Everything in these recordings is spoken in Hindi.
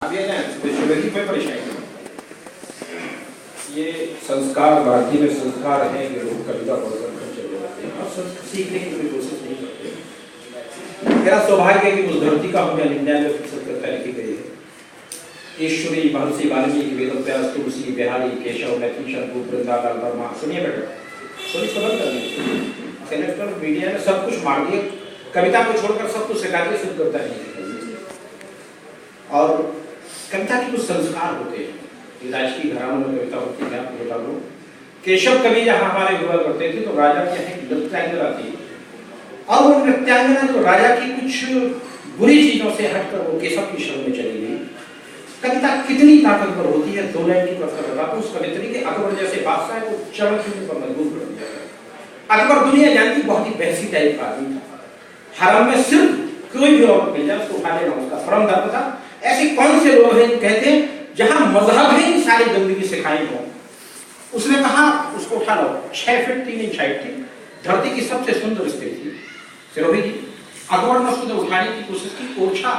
कोई परेशानी नहीं। ये संस्कार, भारतीय में संस्कार है कि लोग कविता पढ़कर चले जाते हैं और सीखने की कोई कोशिश नहीं करते। मेरा सौभाग्य है कि उस धरती का हमें 99% लिखी गई है। ईश्वरी, महर्षि वाल्मीकि, वेदव्यास, तुलसी, बिहारी, केशव, मैथिली, शंकु, वृंदावन, वर्मा। सुनिए बेटा, थोड़ी समझ कर लीजिए। इलेक्ट्रॉनिक मीडिया में सब कुछ मार दिए, कविता को छोड़कर सब कुछ सिखा दिए, सिर्फ कविता नहीं सिखाई। और कविता के कुछ संस्कार होते हैं। राजकीय घरानों में कविता होती है, आपको बता दूं। केशव कवि जहाँ हमारे हुआ करते थे तो राजा के यहाँ एक नृत्यांगना थी, और वो नृत्यांगना जो राजा की कुछ बुरी चीजों से हटकर वो केशव की शरण में चली गई। कविता कितनी ताकतवर होती है, दो लाइन की बात बताता हूं। उस कवित्री के अकबर जैसे बादशाह को चरण छूने पर मजबूर कर दिया। अकबर दुनिया जानती बहुत ही बहसी टाइप का आदमी था। हरम में सिर्फ कोई भी औरत मिल जाए उसको उठा लेना उसका परम धर्म था। ऐसे कौन से लोग हैं कहते हैं जहां मजहब ही सारी जिंदगी सिखाई हो। उसने कहा उसको उठा लो। 6 फीट 3 इंच हाइट थी, धरती की सबसे सुंदर स्त्री थी सिरोही जी। अकबर ने उसको उठाने की कोशिश की। ओरछा,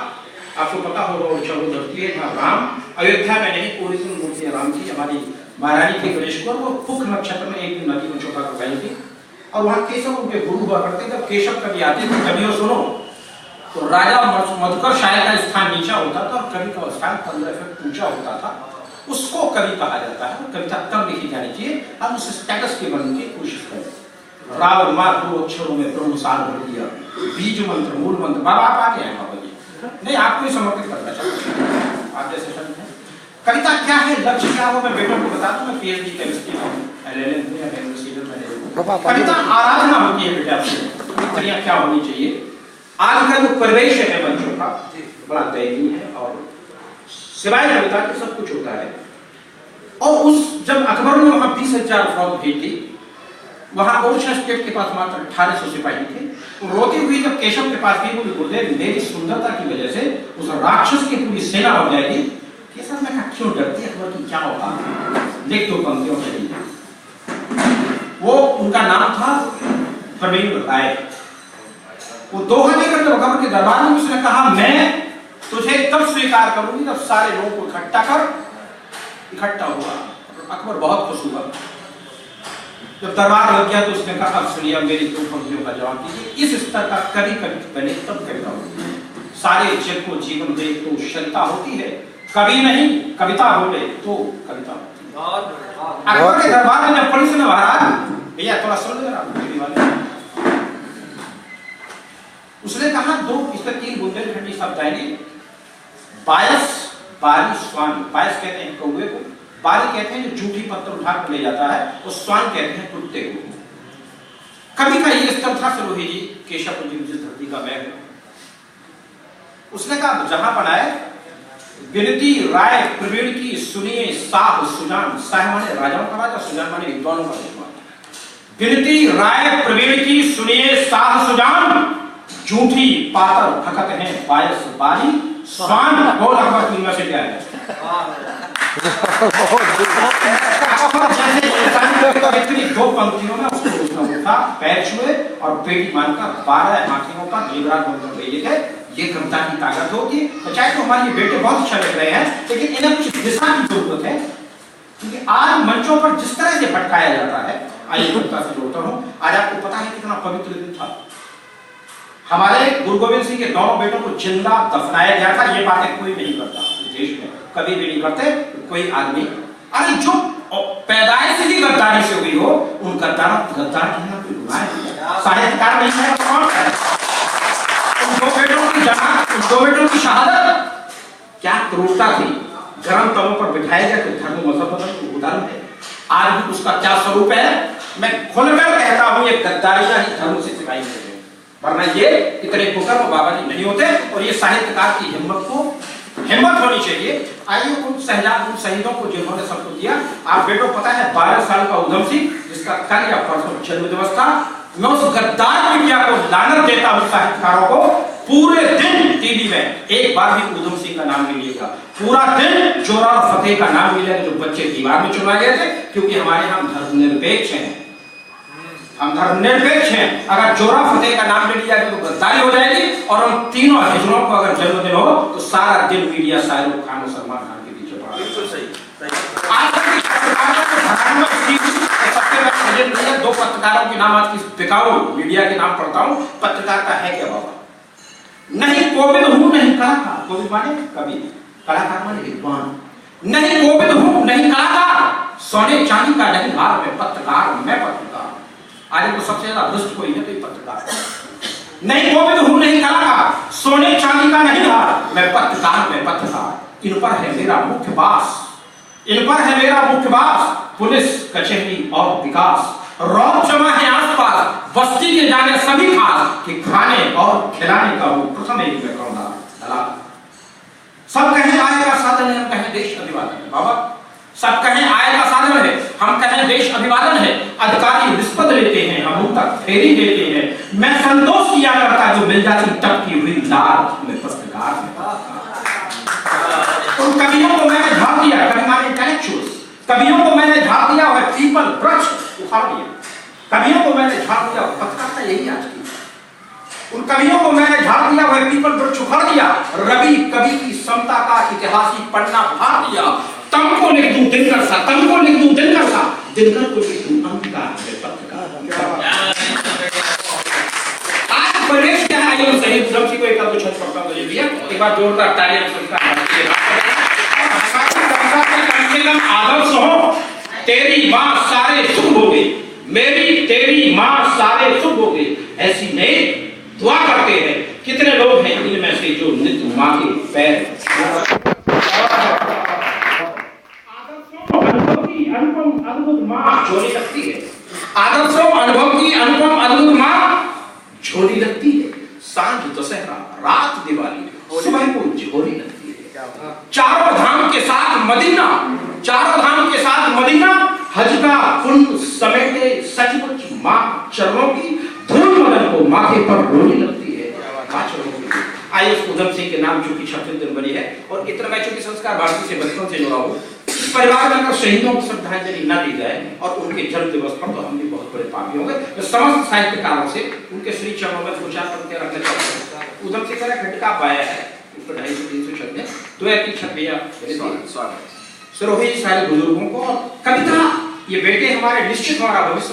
आपको पता होगा ओरछा वो धरती है जहाँ राम, अयोध्या में नहीं पूरी मूर्ति राम की, हमारी महारानी थी गणेशपुर। वो पुख नक्षत्र में एक दिन नदी में चौका कर गई थी और वहाँ केशव उनके गुरु हुआ करते। जब केशव कभी आते थे, कवियों सुनो, तो राजा मधुकर शायर का स्थान नीचा होता था और कवि का स्थान 15 फीट ऊंचा होता था। उसको कवि कहा जाता है। कविता तब लिखी जानी चाहिए हम उस स्टेटस के बनने की कोशिश करें। रावण मार 2 अक्षरों में प्रभु सार भर दिया, बीज मंत्र मूल मंत्र। बाबा आप आगे हैं बाबा जी, नहीं आपको ही समर्पित करना चाहता आप जैसे शब्द हैं। कविता क्या है, लक्ष्य क्या हो, मैं बेटों को बता दूं। मैं पीएचडी केमिस्ट्री कविता आराधना होती है बेटा आपसे। क्या होनी चाहिए, आज का जो परिवेश है बच्चों का बड़ा दयनीय है और सिवाय कविता के सब कुछ होता है। और उस जब अकबर ने वहां 20,000 फौज भेजी, वहां ओरछा स्टेट के पास मात्र 1800 सिपाही थे। तो रोती हुई जब केशव के पास गई, बोली गुरुदेव मेरी सुंदरता की वजह से उस राक्षस की पूरी सेना हो जाएगी। केशव ने कहा क्यों डरती है अकबर की, क्या होगा, लिख 2 पंक्तियों से। वो उनका नाम था प्रवीण राय। वो दोहा लेकर जब अकबर के दरबार में उसने कहा मैं तुझे तब स्वीकार करूंगी जब सारे लोगों को इकट्ठा हुआ। अकबर बहुत खुश हुआ। जब दरबार लग गया तो उसने कहा अब सुनिए मेरी 2 पंक्तियों का जवाब दीजिए। इस स्तर का कवि बने तब कविता होती है। सारे जग को जीवन दे तो शरिता होती है, कवि नहीं कविता बोले तो कविता होती है। अकबर के दरबार में जब पुलिस ने महाराज भैया थोड़ा सुन जरा, उसने कहा 2 इसका 3 बुंदेलखंडी शब्द आएंगे। बायस, बारी, स्वान। बायस कहते हैं कौवे को, बारी कहते हैं जो जूठी पत्थर उठाकर ले जाता है, और स्वान कहते हैं कुत्ते को। कवि का ये स्तर था सिरोही जी, केशव जी जिस धरती का मैं हूं। उसने कहा जहां बनाए विनती राय प्रवीण की सुनिए साह सुजान। साह माने राजाओं का राजा, सुजान माने विद्वानों का विद्वान। विनती राय प्रवीण की सुनिए साह सुजान, झूठी पातर फकत है बायस बारी स्वान। बोल अकबर की से क्या है इतनी 2 पंक्तियों में उसको उसने उठा, पैर छुए और पेटी मानकर 12 हाथियों का जीवराज बनकर भेजे थे। ये कविता की ताकत होती है। तो चाहे तो हमारे बेटे बहुत अच्छा लग रहे हैं, लेकिन इन्हें कुछ दिशा की जरूरत है, क्योंकि आज मंचों पर जिस तरह से भटकाया जाता है। आइए कविता से जोड़ता हूँ। आज आपको पता है कितना पवित्र दिन था। हमारे गुरु गोविंद सिंह के दोनों बेटों को जिंदा दफनाया गया था। ये बातें कोई नहीं करता देश में, कभी भी नहीं करते कोई आदमी। अरे जो पैदाइश ही गद्दारी से हुई हो, उन गद्दार कहना कोई गुनाह है? साहित्यकार नहीं है, कौन है? उन 2 बेटों की जमात, उन 2 बेटों की शहादत क्या क्रूरता थी। गरम तवों पर बिठाया गया तो धर्म मजहब उदाहरण है। आज भी उसका क्या स्वरूप है मैं खुलकर कहता हूं, ये गद्दारी ही धर्म से सिखाई गई है, वरना ये इतने कुकर्म बाबा जी नहीं होते। और ये साहित्यकार की हिम्मत होनी चाहिए। आइए उन शहीदों को जिन्होंने सबको दिया। आप बेटो पता है 12 साल का उधम सिंह, जिसका कल या परसों जन्म दिवस था। मैं उस गद्दार मीडिया को लानत देता हूं, साहित्यकारों को। पूरे दिन टीवी में एक बार भी उधम सिंह का नाम नहीं लिएगा। पूरा दिन जोरा और फतेह का नाम मिलेगा, जो बच्चे दीवार में चुना गए थे, क्योंकि हमारे यहाँ धर्मनिरपेक्ष हैं। हम धर्मनिरपेक्ष हैं। अगर जोरा फतेह का नाम ले लिया तो गद्दारी हो जाएगी, और उन तीनों हिजड़ों को अगर जन्मदिन हो तो सारा दिन मीडिया शाहरुख खान और सलमान खान के पीछे पड़ा। बिल्कुल सही। दो पत्रकारों के नाम आज की बिकाऊ मीडिया के नाम पढ़ता हूं। पत्रकारिता है क्या बाबा? नहीं कोविद हूं, नहीं कलाकार। कोविद माने कवि, कलाकार माने विद्वान। नहीं कोविद हूं, नहीं कलाकार, सोने चांदी का नहीं हार, मैं पत्रकार, मैं पत्रकार। आज तो सबसे ज्यादा भ्रष्ट कोई है तो ये पत्रकार। नहीं कोविद हूं, नहीं कलाकार, सोने चांदी का नहीं हार, मैं पत्रकार, मैं पत्रकार। इन पर है मेरा मुख्य बास, इन पर है मेरा मुख्य बास, पुलिस कचहरी और विकास। रौब जमा है आसपास, बस्ती के जाने सभी खास, कि खाने और खिलाने का वो प्रथम एक दलाल। सब कहें आय का साधन है, हम कहें देश अभिवादन है। बाबा सब कहें आय का साधन है, हम कहें देश अभिवादन है। अधिकारी रिश्वत लेते हैं, हम उन तक फेरी देते हैं। मैं संतोष किया करता जो मिल जाती टपकी हुई लाल, मैं पत्रकार में। उन कवियों को मैंने झाड़ दिया, कवि माने इंटेलेक्चुअल्स। कवियों को मैंने झाड़ दिया और पीपल वृक्ष उखाड़ दिया। कवियों को मैंने झाड़ दिया, पत्रकारिता यही आज की। उन कवियों को मैंने झाड़ दिया, वह पीपल वृक्ष उखाड़ दिया। रवि कवि की समता का इतिहासी पन्ना फाड़ दिया। तम को लिख दूं दिनकर सा, तम को लिख दूं दिनकर सा, दिनकर को लिख दूं अंधकार में पत्रकार। आज प्रदेश क्या है, ये सही उधम को एक आध छत पड़ता मुझे दिया। एक बार जोरदार तालियां संस्कार कम से कम आदर्श हो। तेरी मां सारे सुख होगे, मेरी तेरी मां सारे सुख होगे, ऐसी नहीं दुआ करते हैं। कितने लोग हैं इनमें से जो नित्य मां के पैर। अनुभव की अनुपम अद्भुत मां झोली लगती है। आदर्शों अनुभव की अनुपम अद्भुत मां झोली लगती है। सांझ दशहरा, रात दिवाली, सुबह को झोली लगती है। चारों धाम के साथ मदीना, चारों धाम के साथ मदीना, हज का पुण्य समेटे सचमुच मां चरणों की धूल मदन को माथे पर रोनी लगती है। आइए उस उधम सिंह के नाम चूंकि 26 जनवरी है और इतना मैं चूंकि संस्कार भारती से बचपन से जुड़ा हूं, इस परिवार में अगर शहीदों को श्रद्धांजलि न दी जाए और उनके जन्म दिवस पर तो हम भी बहुत बड़े पापी होंगे। तो समस्त साहित्यकारों से उनके श्री चरणों में दो चार पंक्तियां रखना चाहता हूं। उधम सिंह का खंड का पाया है, इस पर 250-300 शब्द है, दो या तीन छपिया सरोही सारे बुजुर्गों को। कविता ये बेटे हमारे निश्चित हमारा भविष्य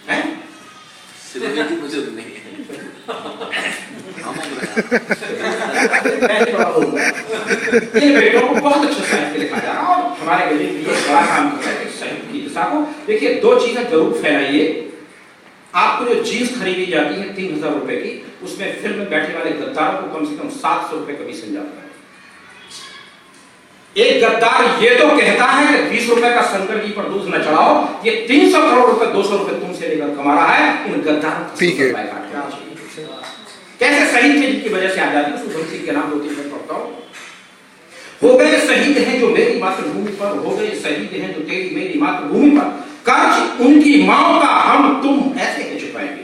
है। इन बेटों को बहुत अच्छा साहित्य लिखा जा रहा है और हमारे गरीब लिए बड़ा काम कर रहे हैं साहित्य की दिशा को। देखिए दो चीजें जरूर फैलाइए। आपको जो जीन्स खरीदी जाती है 3000 रुपए की, उसमें फिल्म में बैठे वाले गद्दारों को कम से कम 700 रुपए कमीशन जाता है। एक गद्दार ये तो कहता है कि 20 रुपए का शंकर जी पर दूध न चढ़ाओ, ये 300 करोड़ रुपए 200 रुपए तुमसे लेकर कमा रहा है। इन गद्दारों कैसे शहीद थे जिनकी वजह से आजादी, उस उधम सिंह के नाम 2-3 मैं पढ़ता हूं। हो गए शहीद हैं जो मेरी मातृभूमि पर, हो गए शहीद हैं जो तेरी मेरी मातृभूमि पर, कर्ज उनकी मां का हम तुम ऐसे ही चुकाएंगे।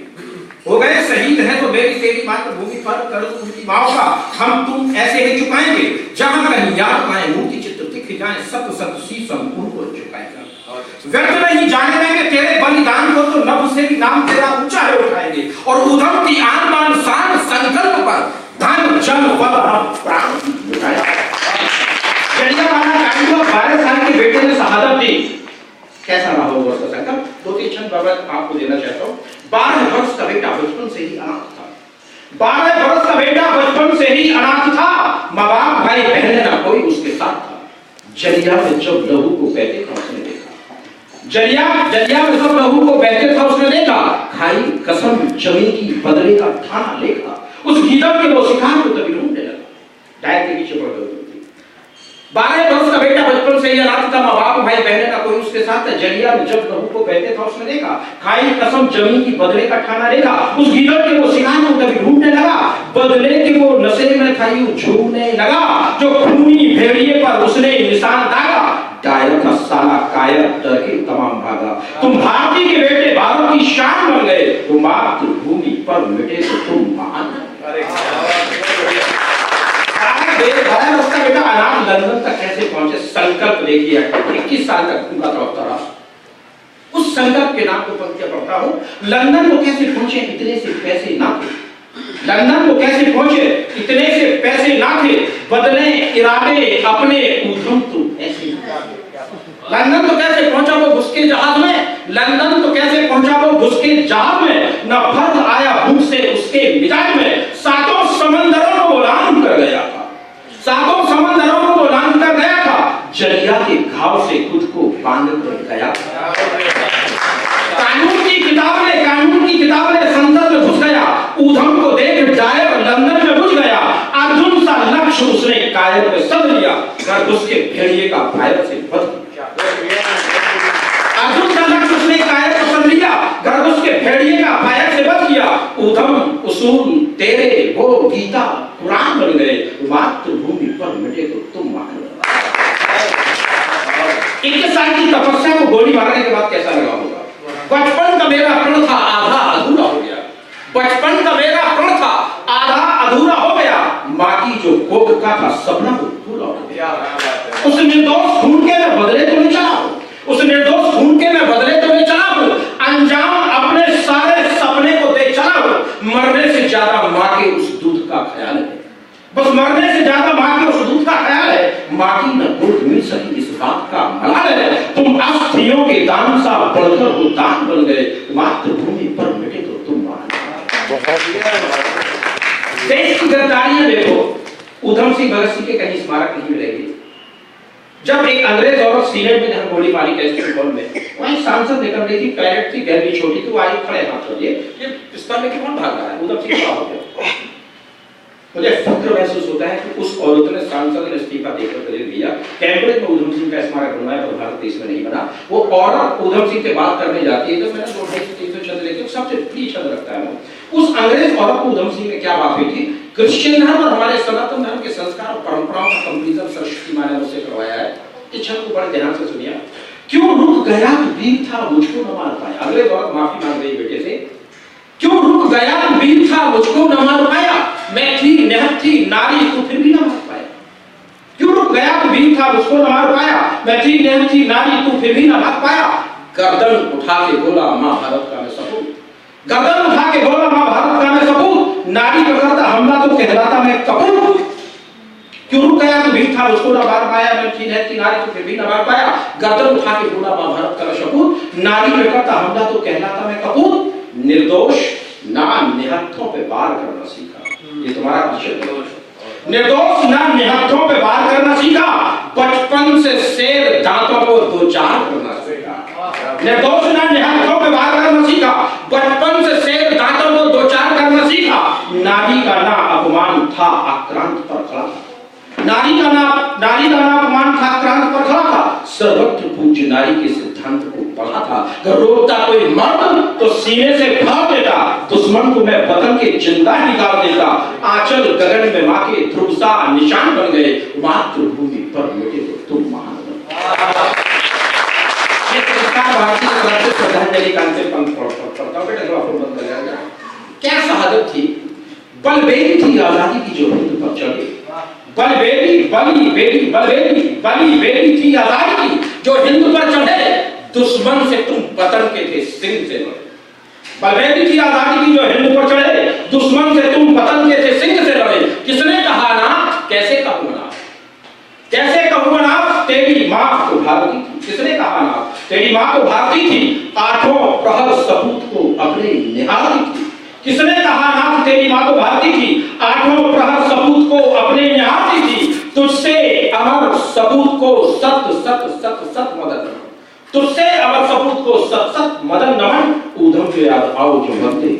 हो गए शहीद हैं तो मेरी तेरी मातृभूमि पर, कर्ज उनकी मां का हम तुम ऐसे ही चुकाएंगे। जहां कहीं याद आए मूर्ति चित्र दिख जाए, सत सत शीशम उनको चुकाएंगे। व्यर्थ नहीं जाने देंगे तेरे बलिदान को, तो नभ से भी नाम तेरा ऊंचा है उठाएंगे। और उधम की आन बान शान संकल्प पर धन जन बल हम प्राण लुटाएंगे। जलियांवाला कांड में 12 साल के बेटे ने शहादत दी। कैसा रहा होगा उसका संकल्प? 2-3 क्षण आपको देना चाहता हूँ। 12 वर्ष का बेटा बचपन से ही अनाथ था। 12 वर्ष का बेटा बचपन से ही अनाथ था। माँ बाप भाई बहन ना कोई उसके साथ था। जलिया में जब लहू को बहते था उसने देखा, जलिया में जब लहू को बहते था उसने देखा, खाई कसम जमीन की बदले का ठाना लेखा। उस गीदड़ के वो शिकार को तभी ढूंढने लगा। डायट के पीछे पड़ गई। 12 वर्ष का बेटा बचपन से ही अनाथ था। माँ बाप भाई बहन का कोई उसके साथ था। जलिया में जब लहू को बहते था उसने देखा, खाई कसम जमीन की बदले का ठाना लेखा। उस गीदड़ के वो शिकार को तभी ढूंढने लगा। बदले के वो नशे में था यूं झूमने लगा, जो खूनी भेड़िए पर उसने निशान दागा। डायर का साला कायर डर के तमाम भागा। तुम भारती के बेटे भारत की शान बन गए, तुम मातृभूमि पर मिटे तो तुम महान। उसका बेटा अनाथ लंदन तक कैसे पहुंचे? संकल्प देखिए। 21 साल तक भूखा था उत्तरा। उस उस संकल्प के नाम को पंक्तियां पढ़ता हूं। लंदन को कैसे पहुंचे इतने से पैसे ना थे, लंदन को कैसे पहुंचे इतने से पैसे ना थे, बदले इरादे अपने उधम तो ऐसे ना थे। लंदन तो कैसे पहुंचा वो घुस के जहाज में, लंदन तो कैसे पहुंचा वो घुस के जहाज में, न फर्क आया भूख से उसके मिजाज में, सातों समंदरों को लांघ कर गया था, सातों समंदरों को लांघ कर गया था, जरिया के घाव से खुद को बांध कर गया था। कानून की किताब में संसद में घुस गया, ऊधम को देख जाए और लंदन में घुस गया, अर्जुन सा लक्ष्य उसने कायर में सद लिया, घर घुस के भेड़िए का फायर से बच गया। अर्जुन सा लक्ष्य उसने कायर को सद लिया, घर घुस के भेड़िए का फायर से बच गया। ऊधम उसूल तेरे वो गीता कुरान बन गए, मातृभूमि पर मिटे तो तुम मान लो। 21 साल की तपस्या को गोली मारने के बाद कैसा लगा होगा? बचपन का मेरा प्रण था आधा अधूरा हो गया, बचपन का मेरा प्रण था आधा अधूरा हो गया, माँ की जो कोख का था सपना वो पूरा हो गया। उस निर्दोष खून के मैं बदले तो नहीं चला हूं, उस निर्दोष खून के मैं बदले तो नहीं चला हूं, अंजाम अपने सारे सपने को दे चला हूं। मरने से ज्यादा माँ के उस दूध का ख्याल है, बस मरने से ज्यादा माँ के उस दूध का ख्याल है। माँ की न गोद मिल सकी इस बात का मलाल है, तुम अस्थियों के दान सा बढ़कर वो दान बन गए, मातृभूमि पर मिटे तो तुम मान। देश की गद्दारियां देखो, ऊधम सिंह भगत सिंह के कहीं स्मारक नहीं मिलेगी। जब एक अंग्रेज औरत सीनेट में जहां गोली मारी कैस्टिंग हॉल में, वहीं सांसद निकल रही थी, पैरेट थी, गैलरी छोटी थी, वो आई खड़े हाथ चलिए ये पिस्तौल लेके कौन भाग रहा है? ऊधम सिंह खड़ा हो गया। मुझे फक्र महसूस होता है कि उस औरत ने सांसद ने इस्तीफा देकर कर दिया, कैम्ब्रिज में ऊधम सिंह का स्मारक बनवाया पर भारत देश में नहीं बना। वो औरत ऊधम सिंह से बात करने जाती है तो मैंने 200-300 शब्द लेके सबसे प्रिय शब्द रखता है। उस अंग्रेज औरत को ऊधम सिंह में क्या बात हुई थी? क्रिश्चियन धर्म और हमारे सनातन धर्म के संस्कार और परंपराओं का कंपैरिजन सरस्वती माँ ने मुझसे करवाया है। इस शब्द को बड़े ध्यान से सुनिए। क्यों रुक गया वीर था मुझको न मार पाया? अंग्रेज औरत माफी मांग रही बेटे से। क्यों रुक गया वीर था मुझको न मार पाया, मैं थी निहत्थ थी नारी तू फिर भी न मार पाया। क्यों रुक गया वीर था मुझको न मार पाया, मैं थी निहत्थ थी नारी तू फिर भी न मार पाया। गर्दन उठा के बोला मां भारत का मैं सपूत, गर्दन उठा के बोला मां भारत का मैं सपूत, नारी पर करता हमला तो कहलाता मैं कपूत। क्यों रुक गया तो वीर था मुझको न मार पाया, मैं थी निहत्थ थी नारी तो फिर भी न मार पाया। गर्दन उठा के बोला मां भारत का मैं सपूत, नारी पर करता हमला तो कहलाता मैं कपूत। निर्दोष ना निहत्थों पे वार करना सीखा, ये तुम्हारा विषय है। निर्दोष ना निहत्थों पे वार करना सीखा, बचपन से शेर दांतों को दो चार करना सीखा। निर्दोष ना निहत्थों पे वार करना सीखा, बचपन से शेर दांतों को दो चार करना सीखा। नारी का ना अपमान था आक्रांत पर खड़ा था, नारी का ना अपमान था आक्रांत पर खड़ा था। सर्वत्र पूज्य नारी के सिद्धांत को पढ़ा था। अगर रोकता कोई मर्द तो सीने से फाड़ देता, दुश्मन को मैं वतन के जिंदा निकाल देता। आंचल गगन में मां के ध्रुव सा निशान बन गए, मातृभूमि पर मिटे तो तुम महान बन। ये संस्कार भारतीय तरफ से श्रद्धांजलि का अंतिम पंक्ति पढ़ता हूं। बेटा जो आपको बंद कर जाएगा, क्या शहादत थी, बलबेरी थी आजादी की जो हिंद पर चढ़ी। बलबेरी थी आजादी की जो हिंद पर चढ़े, दुश्मन से तुम पतन के थे सिंह से लड़े। बलबेरी थी आजादी की जो हिंद पर चढ़े, दुश्मन से तुम पतन के थे सिंह से लड़े। किसने कहा ना, कैसे कहूं ना, कैसे कहूं ना, तेरी मां तो भारती थी। किसने कहा ना, तेरी मां तो भारती थी, आठों प्रहर सपूत को अपने निहारती थी। किसने कहा ना, तेरी मां तो भारती थी, आठों प्रहर सपूत को अपने निहारती थी। तुझसे अमर सपूत को सत सत सत सत मदन नमन, तुझसे अमर सपूत को सत सत मदन नमन। ऊधम के याद आओ जो बंदे